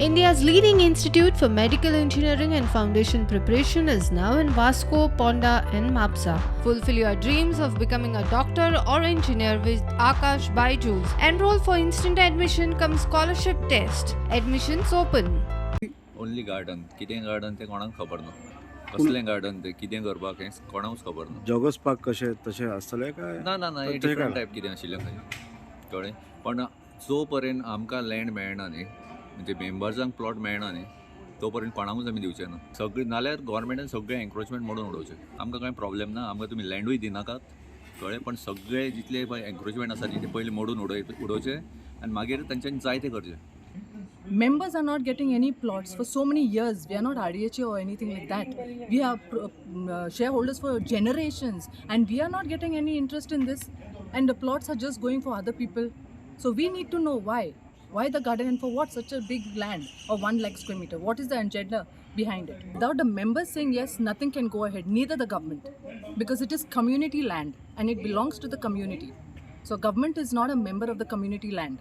India's leading institute for medical engineering and foundation preparation is now in Vasco, Ponda and Mapsa. Fulfill your dreams of becoming a doctor or engineer with Akash Byju's. Enroll for instant admission cum scholarship test. Admissions open. Only garden कितें garden तें कोणाक खबर ना कसलें garden तें कितें करपाक हें कोणाकूच खबर ना जगसपाक कशें तशें आसतलें काय ना हे डिफरंट टायप कितें आशिल्लें खंय कळ्ळें पण जो पर्यंत आमकां लँड मेळना न्ही म्हणजे मेंबर्सांक प्लॉट मेळना न्ही तो पर्यंत कोणाकूच आमी दिवचे ना सगळीं नाल्यार गोवोरमेंटान सगळें एन्क्रोचमेंट मोडून उडोवचें आमकां कांय प्रॉब्लेम ना आमकां तुमी लँडूय दिनाकात कळ्ळें पण सगळे जितले पळय एन्क्रोचमेंट आसा न्ही ते पयलीं मोडून उडोवचे आनी मागीर तांच्यांनी जाय तें करचें. Members are not getting any plots for so many years. We are not RDHA or anything like that. We are shareholders for generations and we are not getting any interest in this, and the plots are just going for other people. So we need to know why the garden and for what such a big land or 1 lakh square meter. What is the agenda behind it? Without the members saying yes, nothing can go ahead, neither the government, because it is community land and it belongs to the community. So government is not a member of the community land.